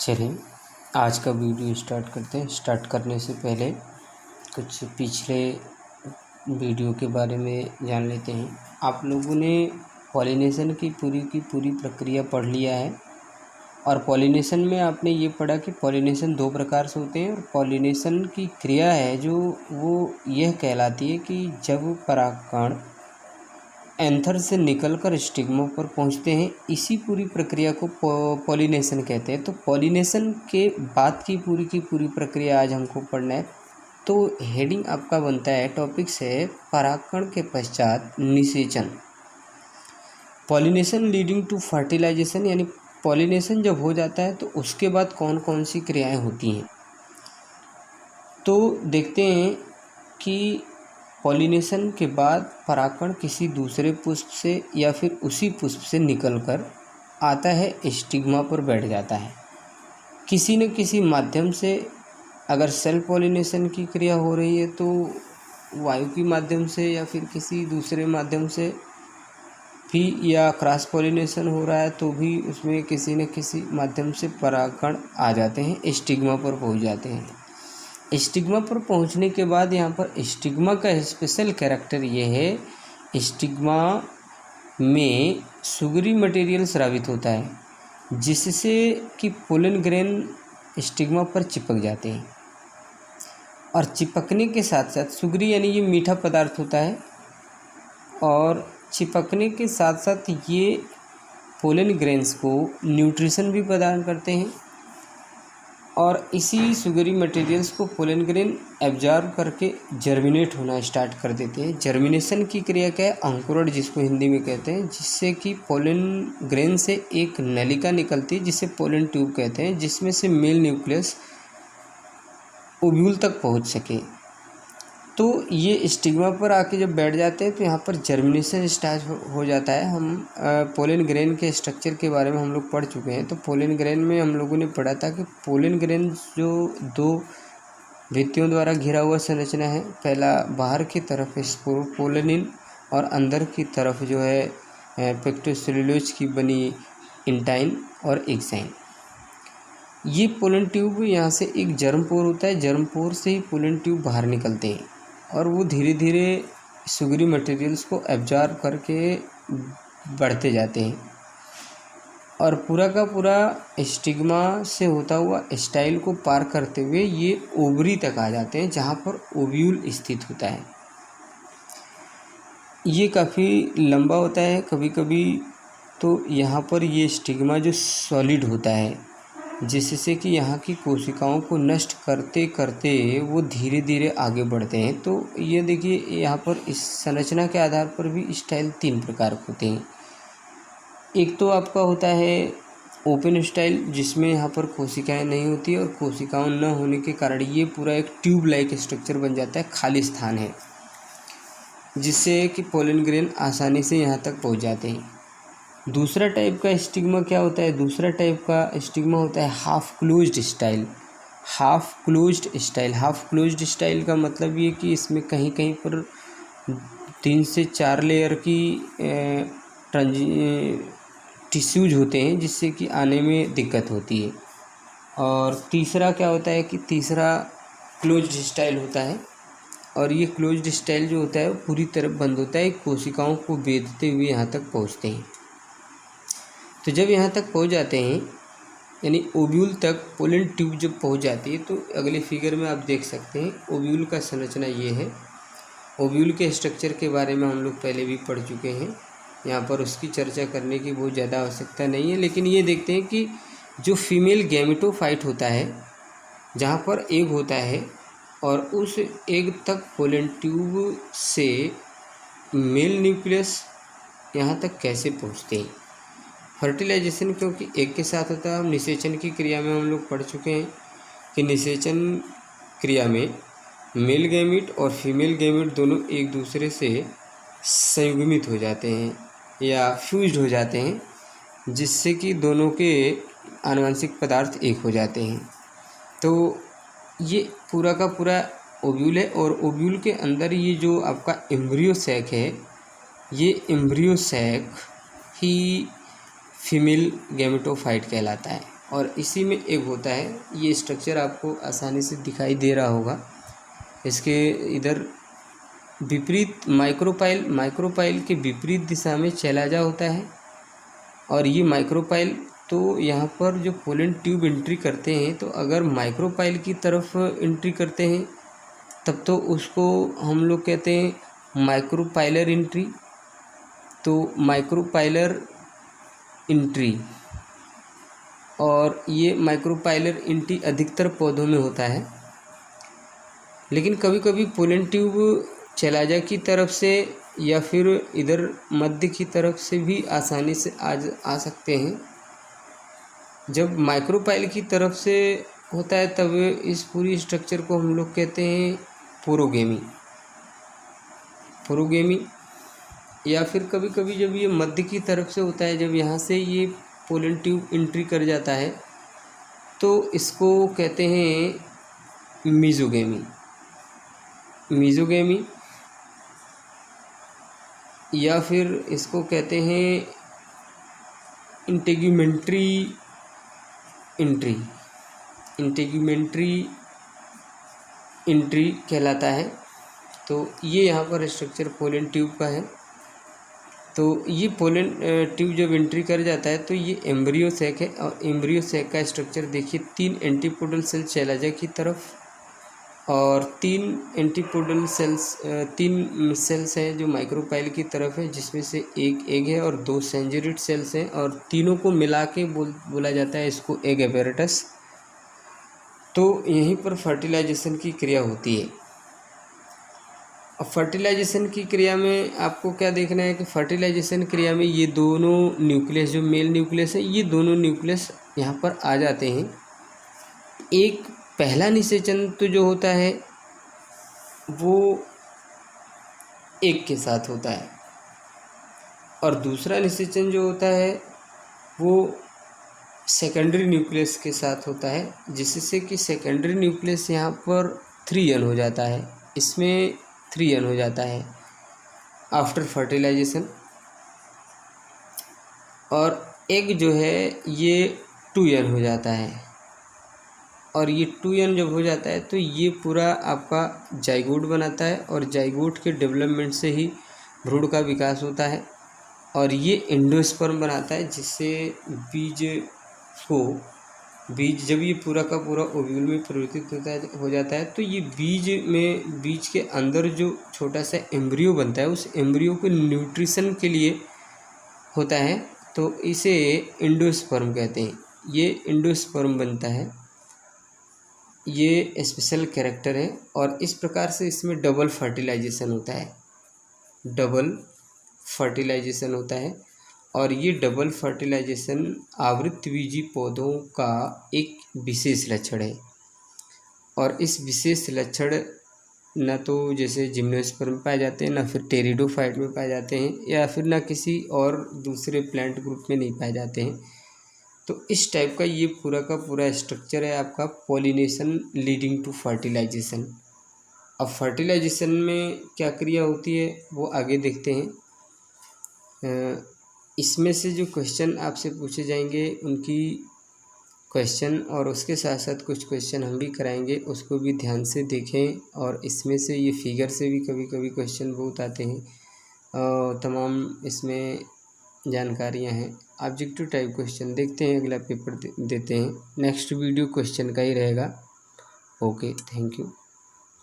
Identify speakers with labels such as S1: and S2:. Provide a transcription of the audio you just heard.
S1: चलिए आज का वीडियो स्टार्ट करते हैं। स्टार्ट करने से पहले कुछ पिछले वीडियो के बारे में जान लेते हैं। आप लोगों ने पॉलिनेशन की पूरी प्रक्रिया पढ़ लिया है और पॉलिनेशन में आपने ये पढ़ा कि पॉलिनेशन दो प्रकार से होते हैं और पॉलिनेशन की क्रिया है जो वो यह कहलाती है कि जब परागकण एंथर से निकलकर स्टिग्मा पर पहुंचते हैं, इसी पूरी प्रक्रिया को पॉलिनेशन कहते हैं। तो पॉलिनेशन के बाद की पूरी प्रक्रिया आज हमको पढ़ना है। तो हेडिंग आपका बनता है, टॉपिक्स है परागकण के पश्चात निषेचन। पॉलिनेशन लीडिंग टू फर्टिलाइजेशन, यानी पॉलिनेशन जब हो जाता है तो उसके बाद कौन कौन सी क्रियाएं होती हैं। तो देखते हैं कि पॉलिनेशन के बाद परागकण किसी दूसरे पुष्प से या फिर उसी पुष्प से निकलकर आता है, स्टिग्मा पर बैठ जाता है। किसी न किसी माध्यम से, अगर सेल्फ पॉलिनेशन की क्रिया हो रही है तो वायु के माध्यम से या फिर किसी दूसरे माध्यम से भी, या क्रॉस पॉलिनेशन हो रहा है तो भी उसमें किसी न किसी माध्यम से परागकण आ जाते हैं, स्टिग्मा पर पहुंच जाते हैं। स्टिग्मा पर पहुंचने के बाद यहाँ पर स्टिग्मा का स्पेशल कैरेक्टर ये है, स्टिग्मा में सुगरी मटेरियल स्रावित होता है जिससे कि पोलन ग्रेन स्टिग्मा पर चिपक जाते हैं। और चिपकने के साथ साथ सुगरी यानी ये मीठा पदार्थ होता है, और चिपकने के साथ साथ ये पोलन ग्रेन्स को न्यूट्रिशन भी प्रदान करते हैं और इसी सुगरी मटेरियल्स को पोलन ग्रेन एब्जॉर्ब करके जर्मिनेट होना स्टार्ट कर देते हैं। जर्मिनेशन की क्रिया क्या है, अंकुरण जिसको हिंदी में कहते हैं, जिससे कि पोलन ग्रेन से एक नलिका निकलती है जिसे पोलन ट्यूब कहते हैं, जिसमें से मेल न्यूक्लियस ओव्यूल तक पहुंच सके। तो ये स्टिग्मा पर आके जब बैठ जाते हैं तो यहाँ पर जर्मिनेशन स्टार्ट हो जाता है। हम पोलन ग्रेन के स्ट्रक्चर के बारे में हम लोग पढ़ चुके हैं। तो पोलन ग्रेन में हम लोगों ने पढ़ा था कि पोलन ग्रेन जो दो भित्तियों द्वारा घिरा हुआ संरचना है, पहला बाहर की तरफ स्पोरोपोलिन और अंदर की तरफ जो है पेक्टोसेलुलोज की बनी इंटाइन और एक्साइन। ये पोलन ट्यूब, यहाँ से एक जर्म पोर होता है, जर्म पोर से ही पोलन ट्यूब बाहर निकलते हैं और वो धीरे धीरे सुगरी मटेरियल्स को एब्जॉर्ब करके बढ़ते जाते हैं और पूरा का पूरा स्टिग्मा से होता हुआ स्टाइल को पार करते हुए ये ओवरी तक आ जाते हैं, जहाँ पर ओव्यूल स्थित होता है। ये काफ़ी लंबा होता है, कभी कभी तो यहाँ पर ये स्टिग्मा जो सॉलिड होता है, जिससे कि यहाँ की कोशिकाओं को नष्ट करते करते वो धीरे धीरे आगे बढ़ते हैं। तो ये देखिए, यहाँ पर इस संरचना के आधार पर भी स्टाइल तीन प्रकार के होते हैं। एक तो आपका होता है ओपन स्टाइल, जिसमें यहाँ पर कोशिकाएं नहीं होती और कोशिकाओं न होने के कारण ये पूरा एक ट्यूब लाइक स्ट्रक्चर बन जाता है, खाली स्थान है, जिससे कि पोलन ग्रेन आसानी से यहाँ तक पहुँच जाते हैं। दूसरा टाइप का स्टिग्मा क्या होता है, दूसरा टाइप का स्टिग्मा होता है half closed style. Half closed style का मतलब ये कि इसमें कहीं कहीं पर 3 से 4 लेयर की टिश्यूज होते हैं, जिससे कि आने में दिक्कत होती है। और तीसरा क्या होता है कि तीसरा क्लोज्ड स्टाइल होता है, और ये क्लोज्ड स्टाइल जो होता है वो पूरी तरफ बंद होता है, कोशिकाओं को बेधते हुए यहाँ तक पहुँचते हैं। तो जब यहाँ तक पहुँच जाते हैं, यानी ओव्यूल तक पोलन ट्यूब जब पहुँच जाती है, तो अगले फिगर में आप देख सकते हैं ओव्यूल का संरचना ये है। ओव्यूल के स्ट्रक्चर के बारे में हम लोग पहले भी पढ़ चुके हैं, यहाँ पर उसकी चर्चा करने की बहुत ज़्यादा आवश्यकता नहीं है। लेकिन ये देखते हैं कि जो फीमेल गैमेटोफाइट होता है, जहाँ पर एग होता है और उस एग तक पोलन ट्यूब से मेल न्यूक्लियस यहाँ तक कैसे पहुँचते हैं। फर्टिलाइजेशन क्योंकि एक के साथ होता है। हम निषेचन की क्रिया में हम लोग पढ़ चुके हैं कि निषेचन क्रिया में मेल गैमीट और फीमेल गैमीट दोनों एक दूसरे से संयुग्मित हो जाते हैं या फ्यूज्ड हो जाते हैं, जिससे कि दोनों के आनुवंशिक पदार्थ एक हो जाते हैं। तो ये पूरा का पूरा ओव्यूल है, और ओव्यूल के अंदर ये जो आपका एम्ब्रियो सैक है, ये एम्ब्रियो सैक ही फीमेल गैमेटोफाइट कहलाता है। और इसी में एग होता है। ये स्ट्रक्चर आपको आसानी से दिखाई दे रहा होगा। इसके इधर विपरीत माइक्रोपाइल के विपरीत दिशा में चैलाजा होता है। और ये माइक्रोपाइल तो यहाँ पर जो पोलन ट्यूब एंट्री करते हैं, तो अगर माइक्रोपाइल की तरफ एंट्री करते हैं तब तो उसको हम लोग कहते हैं माइक्रोपाइलर एंट्री। तो माइक्रोपाइलर एंट्री, और ये माइक्रोपाइलर एंट्री अधिकतर पौधों में होता है। लेकिन कभी कभी पोलन ट्यूब चैलाजा की तरफ से या फिर इधर मध्य की तरफ से भी आसानी से आ सकते हैं। जब माइक्रोपाइल की तरफ से होता है तब इस पूरी स्ट्रक्चर को हम लोग कहते हैं पोरोगेमी। या फिर कभी कभी जब ये मध्य की तरफ से होता है, जब यहाँ से ये पोलन ट्यूब एंट्री कर जाता है तो इसको कहते हैं मीजोगेमी, या फिर इसको कहते हैं इंटेग्यूमेंट्री एंट्री कहलाता है। तो ये यहाँ पर स्ट्रक्चर पोलन ट्यूब का है। तो ये पोलन ट्यूब जब एंट्री कर जाता है तो ये एम्ब्रियो सैक है। और एम्ब्रियो सैक का स्ट्रक्चर देखिए, 3 एंटीपोडल सेल चैलाजा की तरफ और 3 एंटीपोडल सेल्स 3 सेल्स हैं जो माइक्रोपाइल की तरफ है, जिसमें से एक एग है और 2 सेंजुरेट सेल्स हैं, और तीनों को मिला के बोला जाता है इसको एग एपेरेटस। तो यहीं पर फर्टिलाइजेशन की क्रिया होती है। अब फर्टिलाइजेशन की क्रिया में आपको क्या देखना है कि फर्टिलाइजेशन क्रिया में ये दोनों न्यूक्लियस, जो मेल न्यूक्लियस है, ये दोनों न्यूक्लियस यहाँ पर आ जाते हैं। एक पहला निषेचन तो जो होता है वो एग के साथ होता है, और दूसरा निषेचन जो होता है वो सेकेंडरी न्यूक्लियस के साथ होता है, जिससे कि सेकेंडरी न्यूक्लियस यहाँ पर 3n हो जाता है। इसमें 3n हो जाता है आफ्टर फर्टिलाइजेशन। और एग जो है ये 2n हो जाता है। और ये 2n जब हो जाता है तो ये पूरा आपका जाइगोट बनाता है, और जाइगोट के डेवलपमेंट से ही भ्रूण का विकास होता है। और ये एंडोस्पर्म बनाता है, जिससे बीज जब ये पूरा का पूरा ओव्यूल में परिवर्तित हो जाता है तो ये बीज के अंदर जो छोटा सा एम्ब्रियो बनता है, उस एम्ब्रियो को न्यूट्रिशन के लिए होता है, तो इसे एंडोस्पर्म कहते हैं। ये एंडोस्पर्म बनता है, ये स्पेशल कैरेक्टर है। और इस प्रकार से इसमें डबल फर्टिलाइजेशन होता है। और ये डबल फर्टिलाइजेशन आवृत्तबीजी पौधों का एक विशेष लक्षण है। और इस विशेष लक्षण न तो जैसे जिम्नोस्पर्म में पाए जाते हैं, ना फिर टेरिडोफाइट में पाए जाते हैं, या फिर ना किसी और दूसरे प्लांट ग्रुप में नहीं पाए जाते हैं। तो इस टाइप का ये पूरा का पूरा स्ट्रक्चर है आपका पॉलिनेशन लीडिंग टू फर्टिलाइजेशन। अब फर्टिलाइजेशन में क्या क्रिया होती है वो आगे देखते हैं। इसमें से जो क्वेश्चन आपसे पूछे जाएंगे उनकी क्वेश्चन, और उसके साथ साथ कुछ क्वेश्चन हम भी कराएंगे, उसको भी ध्यान से देखें। और इसमें से ये फिगर से भी कभी कभी क्वेश्चन बहुत आते हैं, तमाम इसमें जानकारियां हैं। ऑब्जेक्टिव टाइप क्वेश्चन देखते हैं, अगला पेपर देते हैं। नेक्स्ट वीडियो क्वेश्चन का ही रहेगा। Okay, thank you.